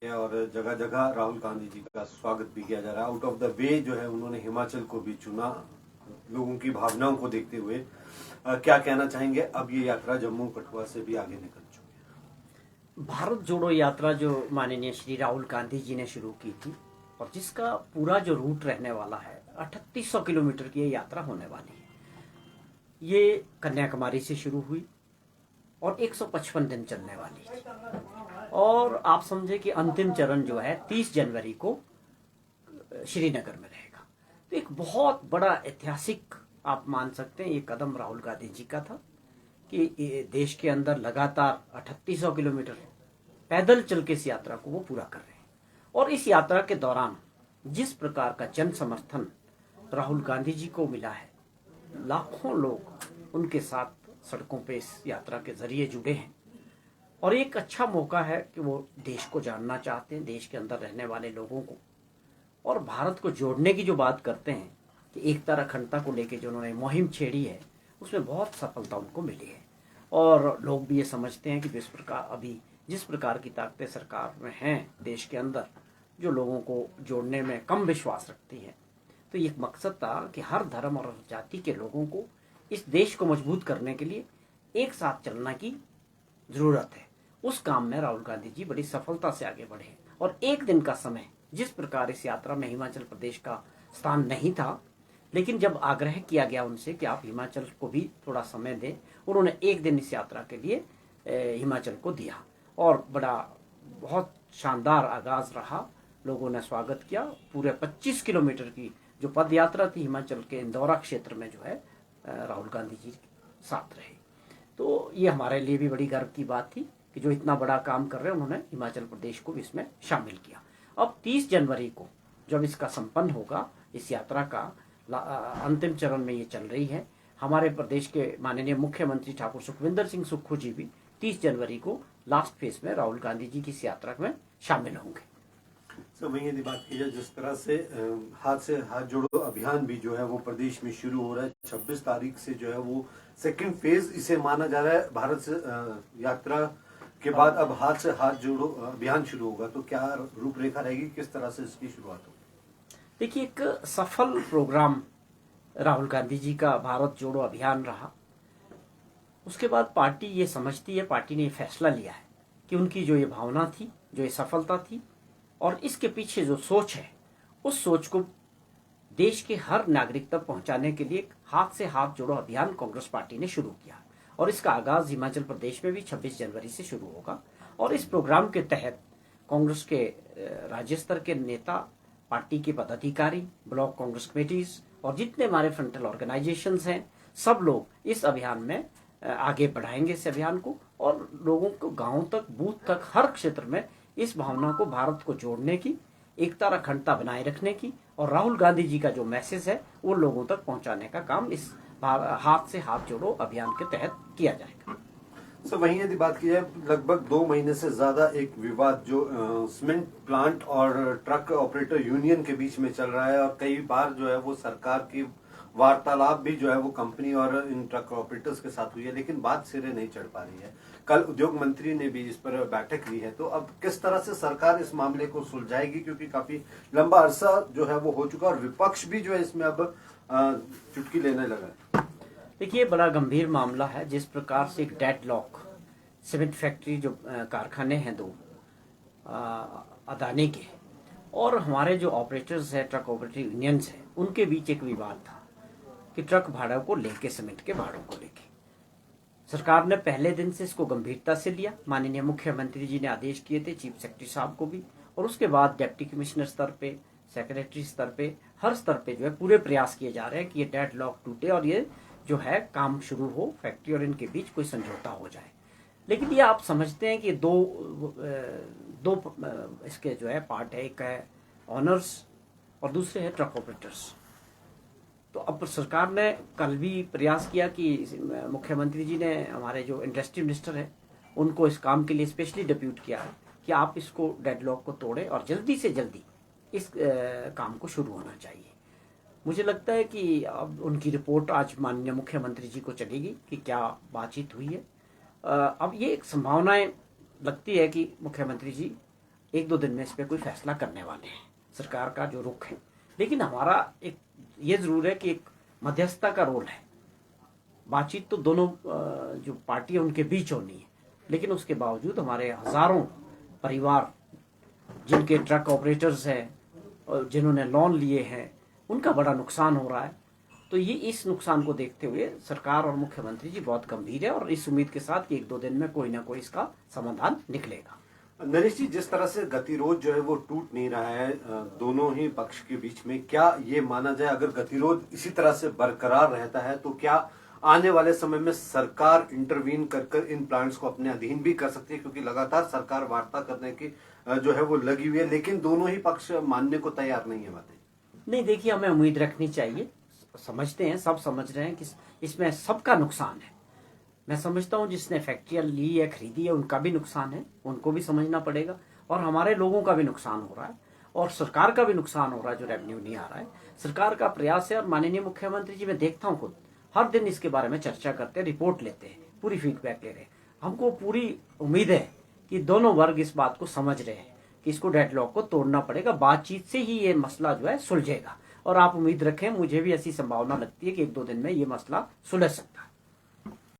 है और जगह जगह राहुल गांधी जी का स्वागत भी किया जा रहा है। आउट ऑफ द वे जो है उन्होंने हिमाचल को भी चुना लोगों की भावनाओं को देखते हुए। क्या कहना चाहेंगे? अब ये यात्रा जम्मू कठुआ से भी आगे निकल चुकी है। भारत जोड़ो यात्रा जो माननीय श्री राहुल गांधी जी ने शुरू की थी और जिसका पूरा जो रूट रहने वाला है 3800 किलोमीटर की ये यात्रा होने वाली है। ये कन्याकुमारी से शुरू हुई और 155 दिन चलने वाली है और आप समझे कि अंतिम चरण जो है 30 जनवरी को श्रीनगर में रहेगा। तो एक बहुत बड़ा ऐतिहासिक आप मान सकते हैं ये कदम राहुल गांधी जी का था कि देश के अंदर लगातार 3800 किलोमीटर पैदल चल के इस यात्रा को वो पूरा कर रहे हैं। और इस यात्रा के दौरान जिस प्रकार का जन समर्थन राहुल गांधी जी को मिला है, लाखों लोग उनके साथ सड़कों पे इस यात्रा के जरिए जुड़े हैं और एक अच्छा मौका है कि वो देश को जानना चाहते हैं, देश के अंदर रहने वाले लोगों को, और भारत को जोड़ने की जो बात करते हैं कि एकता अखंडता को लेकर जो उन्होंने मुहिम छेड़ी है उसमें बहुत सफलता उनको मिली है। और लोग भी ये समझते हैं कि जिस प्रकार की ताकतें सरकार में हैं देश के अंदर जो लोगों को जोड़ने में कम विश्वास रखती है, तो ये एक मकसद था कि हर धर्म और जाति के लोगों को इस देश को मजबूत करने के लिए एक साथ चलना की जरूरत है। उस काम में राहुल गांधी जी बड़ी सफलता से आगे बढ़े और एक दिन का समय, जिस प्रकार इस यात्रा में हिमाचल प्रदेश का स्थान नहीं था, लेकिन जब आग्रह किया गया उनसे कि आप हिमाचल को भी थोड़ा समय दें, उन्होंने एक दिन इस यात्रा के लिए हिमाचल को दिया और बहुत शानदार आगाज रहा। लोगों ने स्वागत किया। पूरे 25 किलोमीटर की जो पद यात्रा थी हिमाचल के इंदौरा क्षेत्र में जो है राहुल गांधी जी साथ रहे। तो ये हमारे लिए भी बड़ी गर्व की बात थी कि जो इतना बड़ा काम कर रहे हैं उन्होंने हिमाचल प्रदेश को भी इसमें शामिल किया। अब 30 जनवरी को जब इसका संपन्न होगा, इस यात्रा का अंतिम चरण में ये चल रही है। हमारे प्रदेश के माननीय मुख्यमंत्री ठाकुर सुखविंदर सिंह सुक्खू जी भी 30 जनवरी को लास्ट फेज में राहुल गांधी जी की इस यात्रा में शामिल होंगे। सर, वही यदि बात की जाए जिस तरह से हाथ जोड़ो अभियान भी जो है वो प्रदेश में शुरू हो रहा है, 26 तारीख से जो है वो सेकंड फेज इसे माना जा रहा है। भारत से यात्रा के बाद अब हाथ जोड़ो अभियान शुरू होगा, तो क्या रूपरेखा रहेगी, किस तरह से इसकी शुरुआत होगी? देखिए, एक सफल प्रोग्राम राहुल गांधी जी का भारत जोड़ो अभियान रहा। उसके बाद पार्टी ये समझती है, पार्टी ने ये फैसला लिया है कि उनकी जो ये भावना थी, जो ये सफलता थी और इसके पीछे जो सोच है, उस सोच को देश के हर नागरिक तक पहुंचाने के लिए हाथ से हाथ जोड़ो अभियान कांग्रेस पार्टी ने शुरू किया और इसका आगाज हिमाचल प्रदेश में भी 26 जनवरी से शुरू होगा। और इस प्रोग्राम के तहत कांग्रेस के राज्य स्तर के नेता, पार्टी के पदाधिकारी, ब्लॉक कांग्रेस कमेटीज और जितने हमारे फ्रंटल ऑर्गेनाइजेशंस हैं, सब लोग इस अभियान में आगे बढ़ाएंगे इस अभियान को और लोगों को गांव तक, बूथ तक, हर क्षेत्र में इस भावना को, भारत को जोड़ने की, एकता अखंडता बनाए रखने की और राहुल गांधी जी का जो मैसेज है वो लोगों तक पहुंचाने का काम इस हाथ से हाथ जोड़ो अभियान के तहत किया जाएगा। सर, वहीं यदि बात की जाए, लगभग 2 महीने से ज्यादा एक विवाद जो सीमेंट प्लांट और ट्रक ऑपरेटर यूनियन के बीच में चल रहा है और कई बार जो है वो सरकार की वार्तालाप भी जो है वो कंपनी और इन ट्रक ऑपरेटर्स के साथ हुई है, लेकिन बात सिरे नहीं चढ़ पा रही है। कल उद्योग मंत्री ने भी इस पर बैठक ली है, तो अब किस तरह से सरकार इस मामले को सुलझाएगी, क्योंकि काफी लंबा अरसा जो है वो हो चुका और विपक्ष भी जो है इसमें अब चुटकी लेने लगा है। देखिए, बड़ा गंभीर मामला है। जिस प्रकार से एक डेडलॉक, सीमेंट फैक्ट्री जो कारखाने हैं 2 अदानी के और हमारे जो ऑपरेटर्स हैं, ट्रक ऑपरेटर यूनियंस हैं, उनके बीच एक विवाद था कि ट्रक भाड़ों को लेके, सीमेंट के भाड़ों को लेके सरकार ने पहले दिन से इसको गंभीरता से लिया। माननीय मुख्यमंत्री जी ने आदेश किए थे, चीफ सेक्रेटरी साहब को भी, और उसके बाद डिप्टी कमिश्नर स्तर पे, सेक्रेटरी स्तर पे, हर स्तर पे जो है पूरे प्रयास किए जा रहे हैं कि ये डेडलॉक टूटे और ये जो है काम शुरू हो, फैक्ट्री और इनके बीच कोई समझौता हो जाए। लेकिन ये आप समझते हैं कि दो इसके जो है पार्ट है, एक है ऑनर्स और दूसरे है ट्रक ऑपरेटर्स। तो अब सरकार ने कल भी प्रयास किया कि मुख्यमंत्री जी ने हमारे जो इंडस्ट्री मिनिस्टर है उनको इस काम के लिए स्पेशली डिप्यूट किया है कि आप इसको डेडलॉक को तोड़ें और जल्दी से जल्दी इस काम को शुरू होना चाहिए। मुझे लगता है कि अब उनकी रिपोर्ट आज माननीय मुख्यमंत्री जी को चलेगी कि क्या बातचीत हुई है। अब ये एक संभावनाएं लगती है कि मुख्यमंत्री जी एक दो दिन में इस पर कोई फैसला करने वाले हैं, सरकार का जो रुख है। लेकिन हमारा एक ये जरूर है कि एक मध्यस्थता का रोल है। बातचीत तो दोनों जो पार्टियां उनके बीच होनी है, लेकिन उसके बावजूद हमारे हजारों परिवार जिनके ट्रक ऑपरेटर्स हैं और जिन्होंने लोन लिए हैं, उनका बड़ा नुकसान हो रहा है। तो ये इस नुकसान को देखते हुए सरकार और मुख्यमंत्री जी बहुत गंभीर है और इस उम्मीद के साथ कि एक दो दिन में कोई ना कोई इसका समाधान निकलेगा। नरेश जी, जिस तरह से गतिरोध जो है वो टूट नहीं रहा है दोनों ही पक्ष के बीच में, क्या ये माना जाए अगर गतिरोध इसी तरह से बरकरार रहता है तो क्या आने वाले समय में सरकार इंटरवीन कर इन प्लांट्स को अपने अधीन भी कर सकती है? क्योंकि लगातार सरकार वार्ता करने की जो है वो लगी हुई है, लेकिन दोनों ही पक्ष मानने को तैयार नहीं है बातें। नहीं, देखिए, हमें उम्मीद रखनी चाहिए। समझते हैं, सब समझ रहे हैं कि इसमें सबका नुकसान है। मैं समझता हूं जिसने फैक्ट्रियां ली है, खरीदी है, उनका भी नुकसान है, उनको भी समझना पड़ेगा। और हमारे लोगों का भी नुकसान हो रहा है और सरकार का भी नुकसान हो रहा है जो रेवेन्यू नहीं आ रहा है। सरकार का प्रयास है और माननीय मुख्यमंत्री जी, मैं देखता हूँ खुद हर दिन इसके बारे में चर्चा करते हैं, रिपोर्ट लेते हैं, पूरी फीडबैक ले रहे हैं। हमको पूरी उम्मीद है कि दोनों वर्ग इस बात को समझ रहे हैं कि इसको डेडलॉक को तोड़ना पड़ेगा। बातचीत से ही ये मसला जो है सुलझेगा और आप उम्मीद रखें, मुझे भी ऐसी संभावना लगती है कि एक दो दिन में ये मसला सुलझ सकता है।